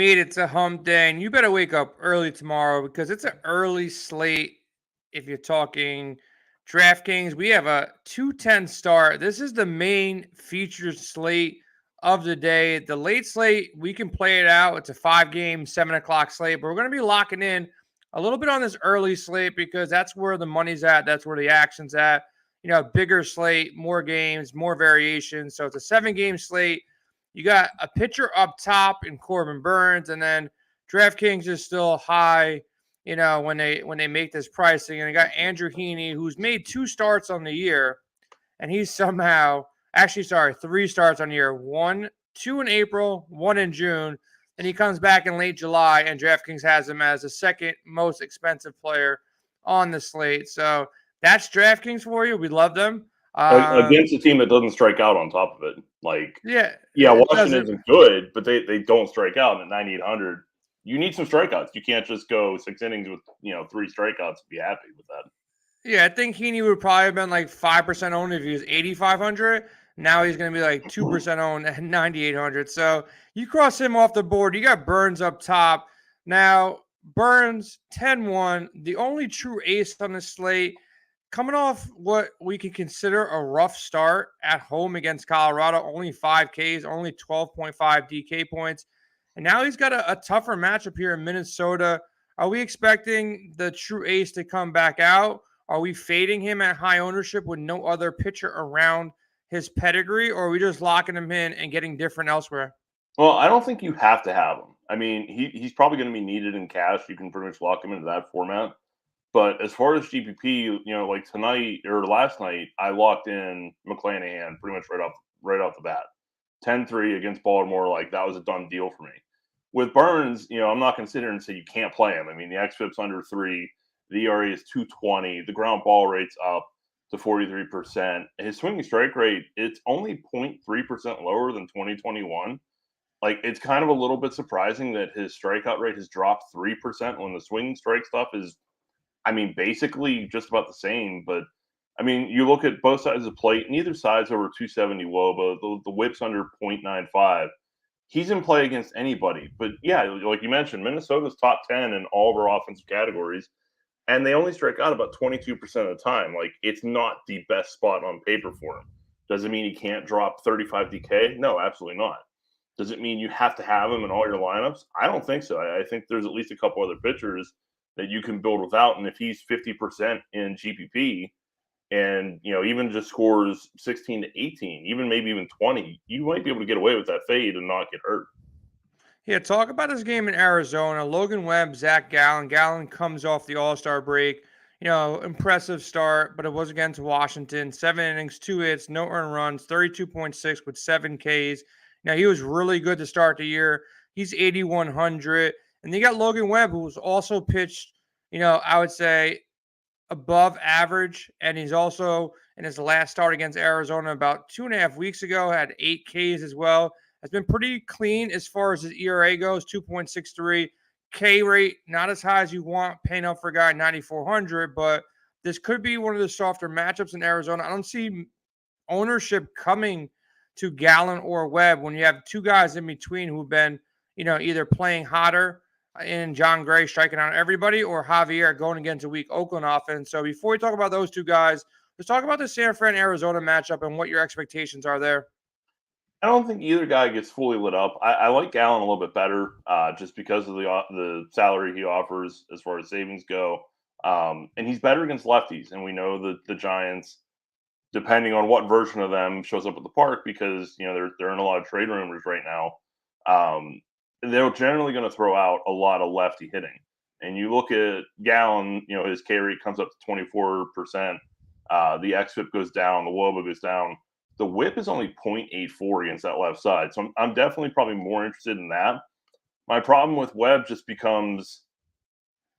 made it to hump day, and you better wake up early tomorrow because it's an early slate. If you're talking DraftKings, we have a 2:10 start. This is the main featured slate of the day. The late slate, we can play it out. It's a 5-game, 7 o'clock slate, but we're going to be locking in a little bit on this early slate because that's where the money's at. That's where the action's at. Bigger slate, more games, more variations. So it's a 7-game slate. You got a pitcher up top in Corbin Burns, and then DraftKings is still high, when they make this pricing. And they got Andrew Heaney, who's made 2 starts on the year, and he's somehow actually 3 starts on the year. 2 in April, 1 in June, and he comes back in late July, and DraftKings has him as the second most expensive player on the slate. So that's DraftKings for you. We love them. Against a team that doesn't strike out on top of it. Washington isn't good, but they don't strike out at 9,800. You need some strikeouts. You can't just go 6 innings with 3 strikeouts and be happy with that. Yeah, I think Heaney would probably have been like 5% owned if he was 8,500. Now he's going to be like 2% owned at 9,800. So you cross him off the board. You got Burns up top. Now, Burns, 10-1, the only true ace on the slate, coming off what we could consider a rough start at home against Colorado, only 5 Ks, only 12.5 DK points. And now he's got a tougher matchup here in Minnesota. Are we expecting the true ace to come back out? Are we fading him at high ownership with no other pitcher around his pedigree? Or are we just locking him in and getting different elsewhere? Well, I don't think you have to have him. I mean, he's probably going to be needed in cash. You can pretty much lock him into that format. But as far as GPP, like tonight or last night, I locked in McClanahan pretty much right off the bat. 10-3 against Baltimore, like that was a done deal for me. With Burns, I'm not going to sit here and say you can't play him. I mean, the xFIP's under 3, the ERA is 2.20, the ground ball rate's up to 43%. His swinging strike rate, it's only 0.3% lower than 2021. Like, it's kind of a little bit surprising that his strikeout rate has dropped 3% when the swinging strike stuff is, basically just about the same. But, you look at both sides of the plate, neither side's over 270 WOBA. The whip's under 0.95. He's in play against anybody. But, yeah, like you mentioned, Minnesota's top 10 in all of our offensive categories, and they only strike out about 22% of the time. Like, it's not the best spot on paper for him. Does it mean he can't drop 35 DK? No, absolutely not. Does it mean you have to have him in all your lineups? I don't think so. I think there's at least a couple other pitchers that you can build without. And if he's 50% in GPP and, even just scores 16 to 18, maybe even 20, you might be able to get away with that fade and not get hurt. Yeah, talk about this game in Arizona. Logan Webb, Zach Gallen. Gallen comes off the All-Star break. Impressive start, but it was against Washington. 7 innings, 2 hits, no earned runs, 32.6 with 7 Ks. Now, he was really good to start the year. He's 8,100. And you got Logan Webb, who was also pitched, I would say above average. And he's also, in his last start against Arizona about 2.5 weeks ago, had 8 Ks as well. Has been pretty clean as far as his ERA goes, 2.63. K rate, not as high as you want, paying up for a guy 9,400, but this could be one of the softer matchups in Arizona. I don't see ownership coming to Gallen or Webb when you have 2 guys in between who've been, either playing hotter in John Gray striking out everybody or Javier going against a weak Oakland offense. So before we talk about those 2 guys, let's talk about the San Fran Arizona matchup and what your expectations are there. I don't think either guy gets fully lit up. I like Gallen a little bit better just because of the salary he offers as far as savings go. And he's better against lefties. And we know that the Giants, depending on what version of them shows up at the park, because, they're in a lot of trade rumors right now, they're generally going to throw out a lot of lefty hitting. And you look at Gallen, his K rate comes up to 24%. The xFIP goes down. The WOBA goes down. The whip is only 0.84 against that left side. So I'm definitely probably more interested in that. My problem with Webb just becomes,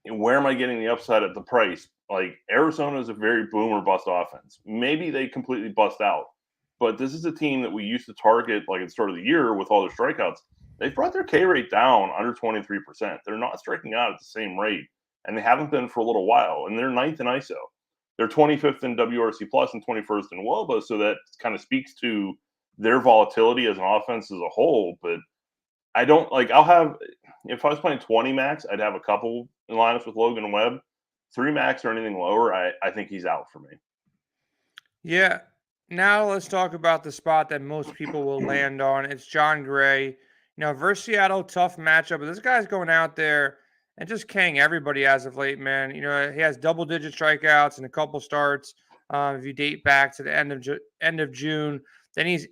where am I getting the upside at the price? Like, Arizona is a very boom or bust offense. Maybe they completely bust out. But this is a team that we used to target like at the start of the year with all their strikeouts. They've brought their K rate down under 23%. They're not striking out at the same rate, and they haven't been for a little while. And they're 9th in ISO. They're 25th in WRC plus and 21st in WOBA, so that kind of speaks to their volatility as an offense as a whole. But I don't like. if I was playing 20 max, I'd have a couple in lineups with Logan Webb. 3 max or anything lower, I think he's out for me. Yeah. Now let's talk about the spot that most people will land on. It's John Gray. Versus Seattle, tough matchup, but this guy's going out there and just carrying everybody as of late, man. He has double-digit strikeouts in a couple starts. If you date back to the end of June, then he's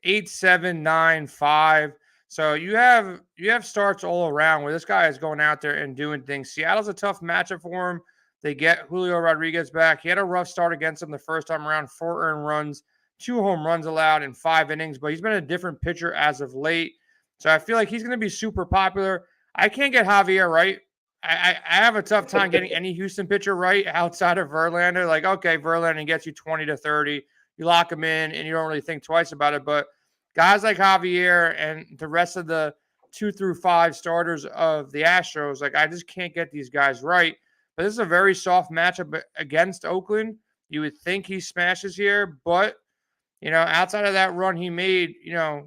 8.795. So you have starts all around where this guy is going out there and doing things. Seattle's a tough matchup for him. They get Julio Rodriguez back. He had a rough start against them the first time around, 4 earned runs, 2 home runs allowed in 5 innings, but he's been a different pitcher as of late. So I feel like he's going to be super popular. I can't get Javier right. I have a tough time getting any Houston pitcher right outside of Verlander. Like, okay, Verlander gets you 20 to 30. You lock him in and you don't really think twice about it. But guys like Javier and the rest of the 2 through 5 starters of the Astros, like, I just can't get these guys right. But this is a very soft matchup against Oakland. You would think he smashes here, but, outside of that run he made, a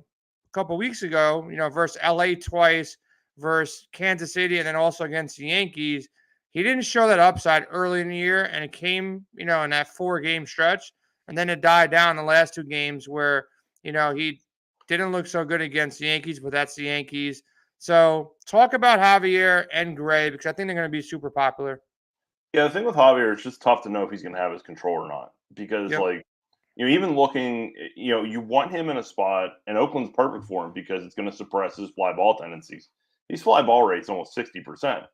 couple weeks ago, versus LA twice, versus Kansas City, and then also against the Yankees, he didn't show that upside early in the year, and it came, in that 4-game stretch, and then it died down the last 2 games where, he didn't look so good against the Yankees, but that's the Yankees. So talk about Javier and Gray, because I think they're going to be super popular. Yeah, the thing with Javier, it's just tough to know if he's going to have his control or not. Because, Yep. even looking, you want him in a spot, and Oakland's perfect for him because it's going to suppress his fly ball tendencies. His fly ball rate's almost 60%,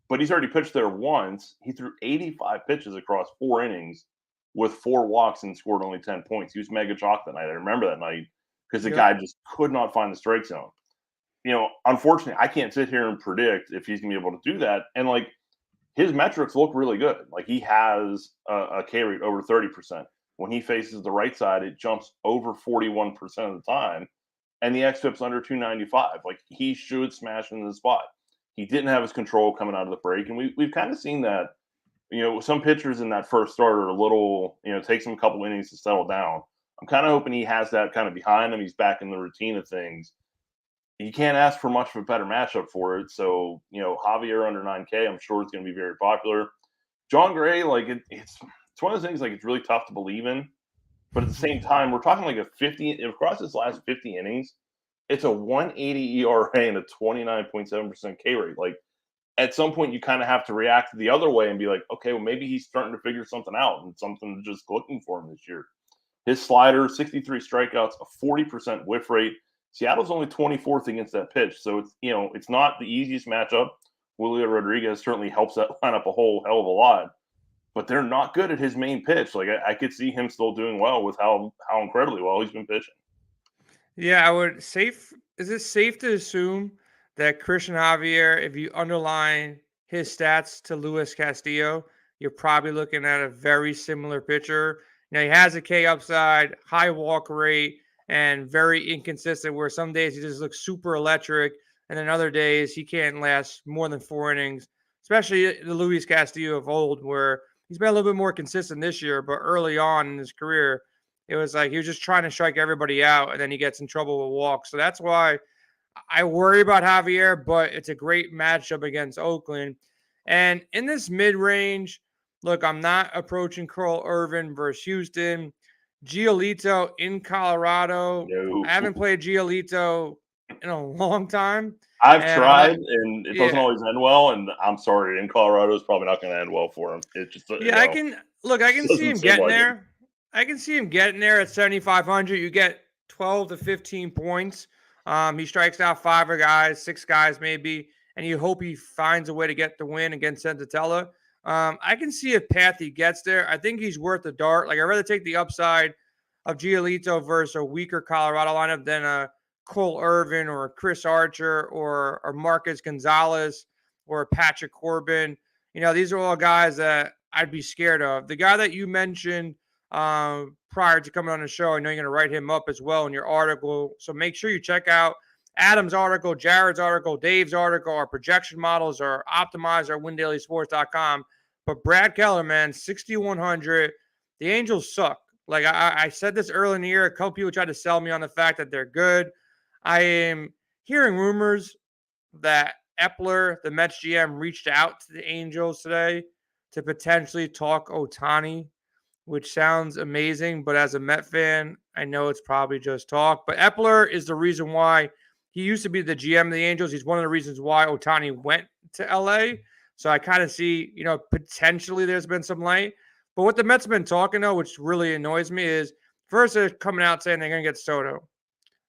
but he's already pitched there once. He threw 85 pitches across 4 innings with 4 walks and scored only 10 points. He was mega chalk that night. I remember that night because the guy just could not find the strike zone. Unfortunately, I can't sit here and predict if he's going to be able to do that. And, his metrics look really good. Like, he has a K rate over 30%. When he faces the right side, it jumps over 41% of the time. And the xFIP's under 295. Like, he should smash into the spot. He didn't have his control coming out of the break. And we've kind of seen that, some pitchers in that first start are a little, takes him a couple innings to settle down. I'm kind of hoping he has that kind of behind him. He's back in the routine of things. You can't ask for much of a better matchup for it. So, Javier under 9K, I'm sure it's going to be very popular. John Gray, it's one of those things, it's really tough to believe in. But at the same time, we're talking like a 50 across his last 50 innings. It's a 180 ERA and a 29.7% K rate. Like, at some point, you kind of have to react the other way and be like, okay, well, maybe he's starting to figure something out and something just clicking for him this year. His slider, 63 strikeouts, a 40% whiff rate. Seattle's only 24th against that pitch, so it's not the easiest matchup. Julio Rodriguez certainly helps that lineup a whole hell of a lot, but they're not good at his main pitch. Like, I could see him still doing well with how incredibly well he's been pitching. Yeah, is it safe to assume that Christian Javier, if you underline his stats to Luis Castillo, you're probably looking at a very similar pitcher? He has a K upside, high walk rate, and very inconsistent, where some days he just looks super electric, and then other days he can't last more than 4 innings, especially the Luis Castillo of old, where he's been a little bit more consistent this year, but early on in his career, it was like he was just trying to strike everybody out, and then he gets in trouble with walks. So that's why I worry about Javier, but it's a great matchup against Oakland. And in this mid-range, look, I'm not approaching Carl Irvin versus Houston. Giolito in Colorado. No. I haven't played Giolito in a long time. I've tried, and it doesn't Yeah. always end well. And I'm sorry, in Colorado, it's probably not going to end well for him. It just I can see him seem getting like it. there. I can see him getting there at 7,500. You get 12 to 15 points. He strikes out 5 guys, 6 guys maybe, and you hope he finds a way to get the win against Senzatella. I can see a path he gets there. I think he's worth the dart. Like, I'd rather take the upside of Giolito versus a weaker Colorado lineup than a Cole Irvin or a Chris Archer or Marcus Gonzalez or a Patrick Corbin. These are all guys that I'd be scared of. The guy that you mentioned prior to coming on the show, I know you're going to write him up as well in your article. So make sure you check out Adam's article, Jared's article, Dave's article. Our projection models are optimized at WinDailySports.com. But Brad Keller, man, 6,100. The Angels suck. Like, I said this early in the year. A couple people tried to sell me on the fact that they're good. I am hearing rumors that Epler, the Mets GM, reached out to the Angels today to potentially talk Ohtani, which sounds amazing. But as a Met fan, I know it's probably just talk. But Epler is the reason why he used to be the GM of the Angels. He's one of the reasons why Ohtani went to LA. So I kind of see, potentially there's been some light. But what the Mets have been talking, though, which really annoys me, is first they're coming out saying they're going to get Soto.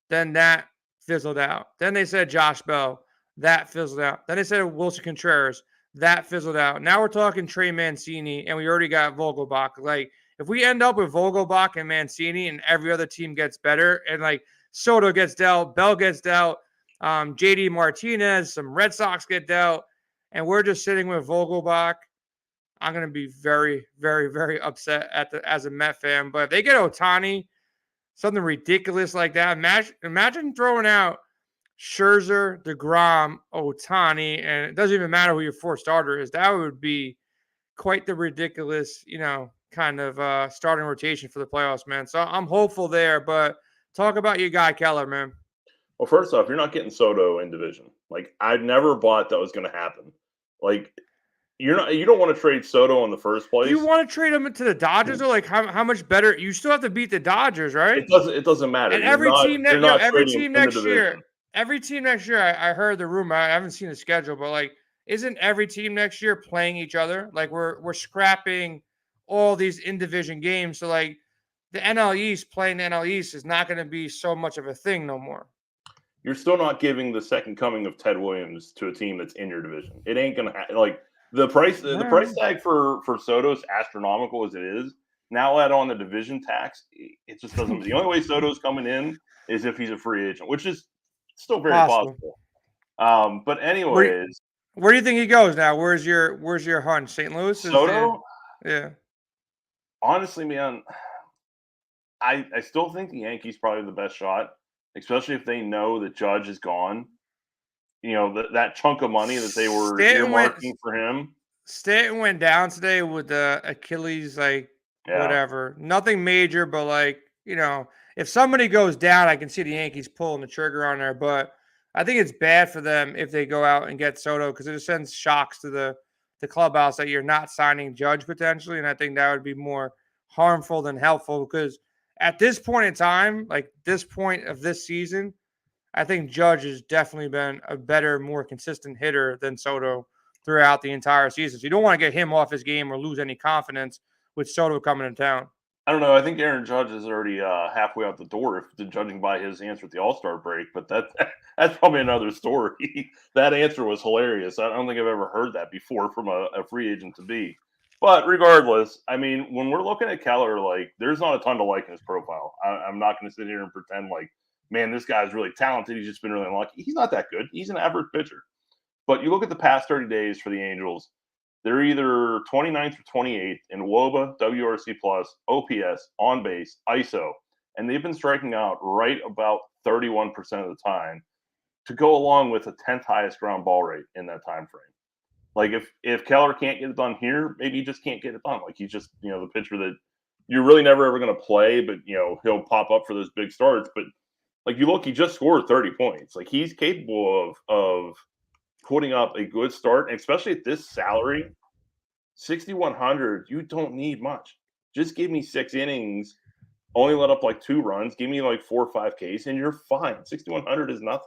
Then that fizzled out. Then they said Josh Bell. That fizzled out. Then they said Wilson Contreras. That fizzled out. Now we're talking Trey Mancini, and we already got Vogelbach. Like, if we end up with Vogelbach and Mancini and every other team gets better, and like Soto gets dealt, Bell gets dealt, JD Martinez, some Red Sox get dealt, and we're just sitting with Vogelbach, I'm going to be very, very, very upset as a Met fan. But if they get Ohtani, something ridiculous like that, imagine throwing out Scherzer, DeGrom, Ohtani, and it doesn't even matter who your fourth starter is. That would be quite the ridiculous, kind of starting rotation for the playoffs, man. So I'm hopeful there. But talk about your guy Keller, man. Well, first off, you're not getting Soto in division. Like, I've never bought that was going to happen. Like, you don't want to trade Soto in the first place. You want to trade him to the Dodgers, or like how much better? You still have to beat the Dodgers, right? It doesn't matter. And every team next year, I heard the rumor. I haven't seen the schedule, but like, isn't every team next year playing each other? Like, we're scrapping all these in-division games. So like, the NL East playing the NL East is not going to be so much of a thing no more. You're still not giving the second coming of Ted Williams to a team that's in your division. It ain't gonna like the price tag for Soto is astronomical as it is. Now add on the division tax, it just doesn't. The only way Soto's coming in is if he's a free agent, which is still very possible. But anyways, where do you think he goes now? Where's your hunch? St. Louis? Soto? Yeah. Honestly, man, I still think the Yankees probably the best shot, especially if they know that Judge is gone. That chunk of money that they were earmarking for him. Stanton went down today with the Achilles, whatever. Nothing major, but if somebody goes down, I can see the Yankees pulling the trigger on there. But I think it's bad for them if they go out and get Soto because it just sends shocks to the clubhouse that you're not signing Judge potentially. And I think that would be more harmful than helpful because at this point in time, like this point of this season, I think Judge has definitely been a better, more consistent hitter than Soto throughout the entire season. So you don't want to get him off his game or lose any confidence with Soto coming to town. I don't know. I think Aaron Judge is already halfway out the door, judging by his answer at the All-Star break. But that's probably another story. That answer was hilarious. I don't think I've ever heard that before from a free agent to be. But regardless, I mean, when we're looking at Keller, like, there's not a ton to like in his profile. I'm not going to sit here and pretend like, man, this guy's really talented. He's just been really unlucky. He's not that good. He's an average pitcher. But you look at the past 30 days for the Angels, they're either 29th or 28th in WOBA, WRC+, OPS, on base, ISO, and they've been striking out right about 31% of the time to go along with the 10th highest ground ball rate in that time frame. Like, if Keller can't get it done here, maybe he just can't get it done. Like, he's just, the pitcher that you're really never ever going to play, but, he'll pop up for those big starts. But, like, you look, he just scored 30 points. Like, he's capable of putting up a good start, and especially at this salary, 6,100, you don't need much. Just give me 6 innings, only let up like 2 runs, give me like 4 or 5 Ks, and you're fine. 6,100 is nothing.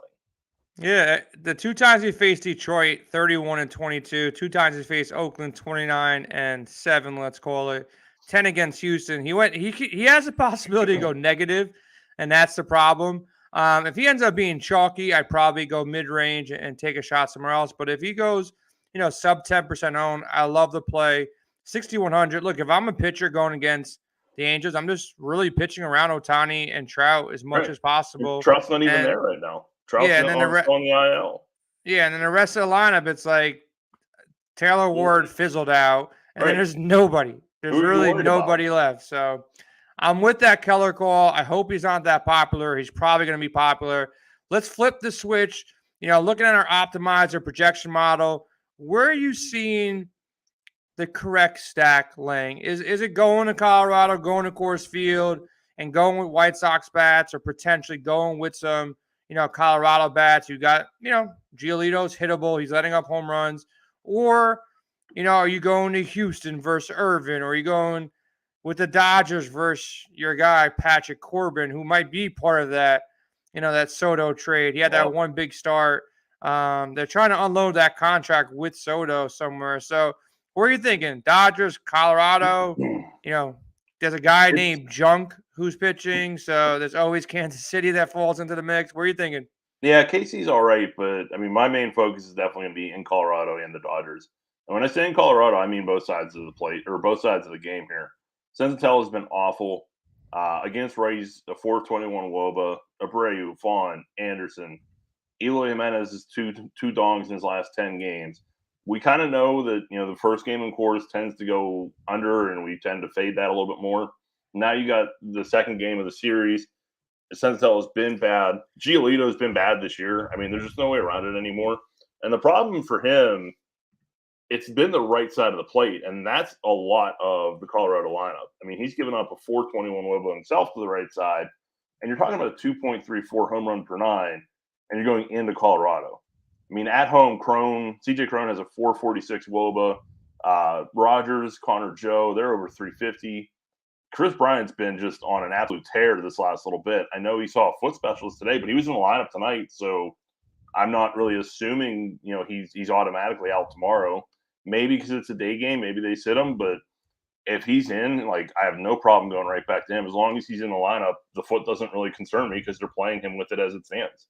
Yeah, the 2 times he faced Detroit, 31-22. 2 times he faced Oakland, 29-7. Let's call it 10 against Houston. He has a possibility to go negative, and that's the problem. If he ends up being chalky, I'd probably go mid-range and take a shot somewhere else. But if he goes, sub 10% owned, I love the play. 6,100. Look, if I'm a pitcher going against the Angels, I'm just really pitching around Ohtani and Trout as much as possible. Trout's not even there right now. Trout's on the IL. Yeah, and then the rest of the lineup, it's like Taylor Ward fizzled out, and then there's nobody. There's really nobody left. So I'm with that Keller call. I hope he's not that popular. He's probably going to be popular. Let's flip the switch. Looking at our optimizer projection model, where are you seeing the correct stack laying? Is it going to Colorado, going to Coors Field, and going with White Sox bats, or potentially going with some, Colorado bats. You got, Giolito's hittable. He's letting up home runs. Or, are you going to Houston versus Irvin? Or are you going with the Dodgers versus your guy, Patrick Corbin, who might be part of that, that Soto trade? He had that one big start. They're trying to unload that contract with Soto somewhere. So what are you thinking? Dodgers, Colorado, there's a guy named Junk who's pitching. So there's always Kansas City that falls into the mix. What are you thinking? Yeah, Casey's all right, but I mean, my main focus is definitely going to be in Colorado and the Dodgers. And when I say in Colorado, I mean both sides of the plate or both sides of the game here. Senzel has been awful against righties. A 421 WOBA, Abreu, Vaughn, Anderson, Eloy Jimenez is two dongs in his last 10 games. We kind of know that the first game in Coors tends to go under, and we tend to fade that a little bit more. Now you got the second game of the series. Senzel has been bad. Giolito's been bad this year. I mean, there's just no way around it anymore. And the problem for him, it's been the right side of the plate, and that's a lot of the Colorado lineup. I mean, he's given up a 421 WOBA himself to the right side, and you're talking about a 2.34 home run per nine, and you're going into Colorado. I mean, at home, CJ Cron has a 446 WOBA. Rogers, Connor Joe, they're over 350. Chris Bryant's been just on an absolute tear this last little bit. I know he saw a foot specialist today, but he was in the lineup tonight, so I'm not really assuming he's automatically out tomorrow. Maybe because it's a day game, maybe they sit him, but if he's in, I have no problem going right back to him. As long as he's in the lineup, the foot doesn't really concern me because they're playing him with it as it stands.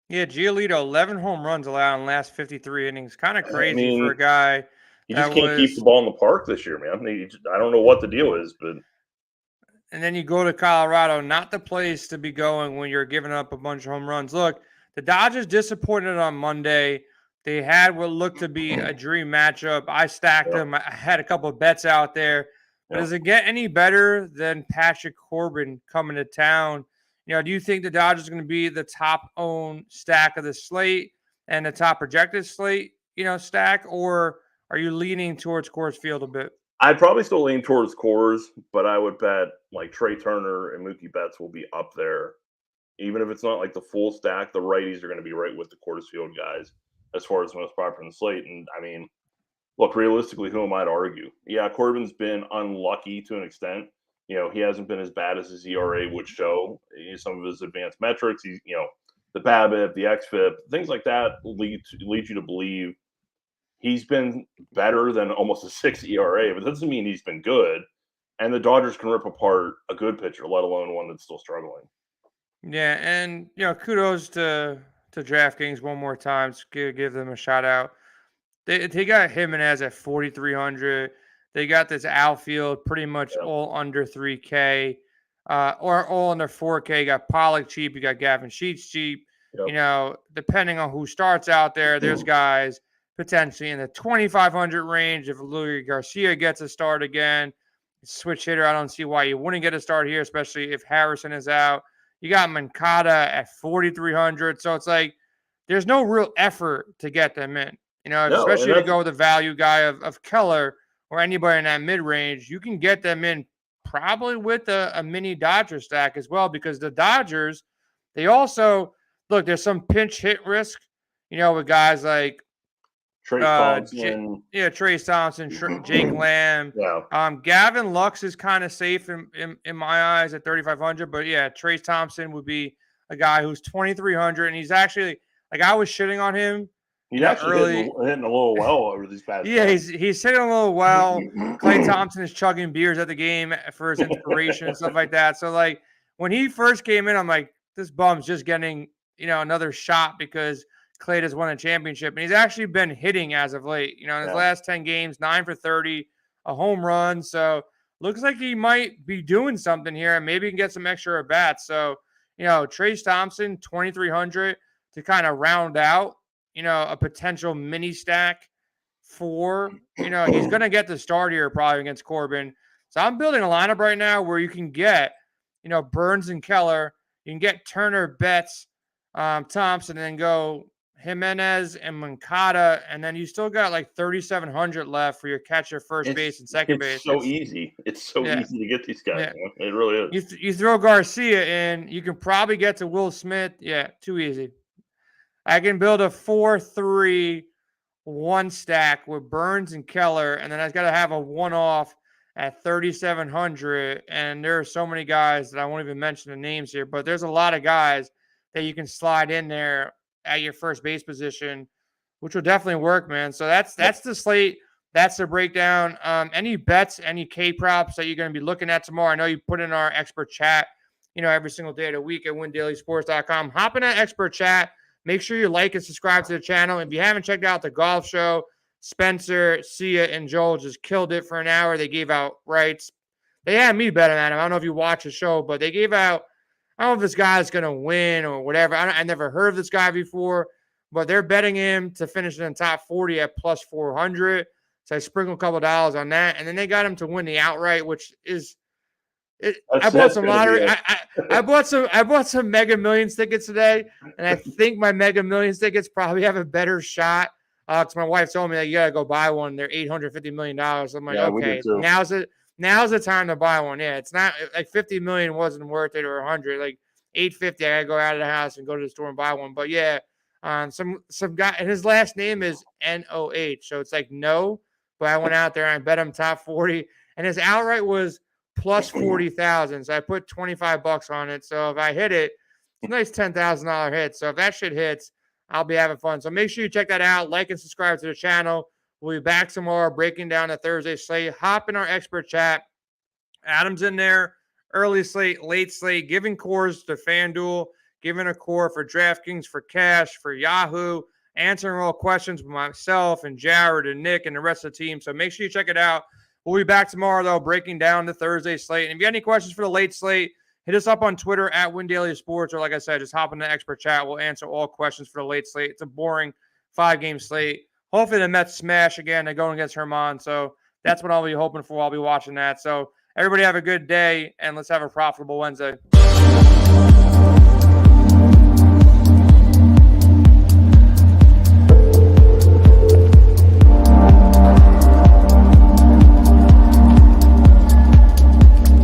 Yeah, Giolito, 11 home runs allowed in the last 53 innings. Kind of crazy for a guy. He just can't keep the ball in the park this year, man. I don't know what the deal is, but. And then you go to Colorado, not the place to be going when you're giving up a bunch of home runs. Look, the Dodgers disappointed on Monday. They had what looked to be a dream matchup. I stacked them. I had a couple of bets out there. But does it get any better than Patrick Corbin coming to town? Do you think the Dodgers are going to be the top-owned stack of the slate and the top projected slate, stack? Or are you leaning towards Coors Field a bit? I'd probably still lean towards Coors, but I would bet Trey Turner and Mookie Betts will be up there. Even if it's not the full stack, the righties are going to be right with the Coors Field guys as far as most popular in the slate. And I mean, look, realistically, who am I to argue? Yeah, Corbin's been unlucky to an extent. He hasn't been as bad as his ERA would show. Some of his advanced metrics, he's the BABIP, the xFIP, things like that lead you to believe he's been better than almost a 6 ERA, but that doesn't mean he's been good. And the Dodgers can rip apart a good pitcher, let alone one that's still struggling. Yeah, and kudos to DraftKings one more time. Give them a shout out. They got Jimenez at 4,300. They got this outfield pretty much all under 3K, or all under 4K. You got Pollock cheap. You got Gavin Sheets cheap. Yep. Depending on who starts out there, there's guys potentially in the 2,500 range. If Luis Garcia gets a start again, switch hitter, I don't see why you wouldn't get a start here, especially if Harrison is out. You got Mancada at 4,300. So it's there's no real effort to get them in. Especially to go with the value guy of Keller or anybody in that mid-range, you can get them in probably with a mini Dodger stack as well, because the Dodgers, they also, look, there's some pinch hit risk, with guys like Trace Thompson. Trace Thompson, Jake Lamb. Yeah. Gavin Lux is kind of safe in my eyes at 3,500, but yeah, Trace Thompson would be a guy who's 2,300, and he's actually, I was shitting on him. He's actually hitting a little well over these past. Yeah, he's hitting a little well. Klay Thompson is chugging beers at the game for his inspiration and stuff like that. So when he first came in, I'm like, this bum's just getting another shot because Klay has won a championship, and he's actually been hitting as of late. In his last 10 games, 9 for 30, a home run. So looks like he might be doing something here, and maybe he can get some extra at bats. So Trace Thompson 2,300 to kind of round out a potential mini stack for, he's going to get the start here probably against Corbin. So I'm building a lineup right now where you can get, Burns and Keller. You can get Turner, Betts, Thompson, and then go Jimenez and Moncada, and then you still got like 3,700 left for your catcher, first base, and second base. It's so easy. It's so easy to get these guys. Yeah. Man. It really is. You throw Garcia in, you can probably get to Will Smith. Yeah, too easy. I can build a 4-3-1 stack with Burns and Keller, and then I got to have a one-off at 3,700. And there are so many guys that I won't even mention the names here, but there's a lot of guys that you can slide in there at your first base position, which will definitely work, man. So that's the slate. That's the breakdown. Any bets, any K props that you're going to be looking at tomorrow? I know you put in our expert chat, every single day of the week at windailysports.com. Hop in that expert chat. Make sure you like and subscribe to the channel. If you haven't checked out the golf show, Spencer, Sia, and Joel just killed it for an hour. They gave out rights. They had me betting on him. I don't know if you watch the show, but they gave out, I don't know if this guy's going to win or whatever. I never heard of this guy before, but they're betting him to finish in the top 40 at plus 400. So I sprinkled a couple dollars on that. And then they got him to win the outright, which is I bought some lottery. I bought some Mega Millions tickets today, and I think my Mega Millions tickets probably have a better shot. Because my wife told me that you gotta go buy one. They're $850 million. I'm like, okay, now's the time to buy one. Yeah, it's not like 50 million wasn't worth it, or 100. Like 850, I gotta go out of the house and go to the store and buy one. But yeah, some guy, and his last name is NOH, so it's like no. But I went out there and I bet him top 40, and his outright was plus 40,000. So I put $25 on it. So if I hit it, it's a nice $10,000 hit. So if that shit hits, I'll be having fun. So make sure you check that out. Like and subscribe to the channel. We'll be back tomorrow breaking down the Thursday slate. Hop in our expert chat. Adam's in there. Early slate, late slate, giving cores to FanDuel, giving a core for DraftKings, for cash, for Yahoo, answering all questions with myself and Jared and Nick and the rest of the team. So make sure you check it out. We'll be back tomorrow, though, breaking down the Thursday slate. And if you got any questions for the late slate, hit us up on Twitter at WinDailySports, or like I said, just hop in the expert chat. We'll answer all questions for the late slate. It's a boring 5-game slate. Hopefully the Mets smash again. They're going against Herman, so that's what I'll be hoping for. I'll be watching that. So everybody have a good day, and let's have a profitable Wednesday.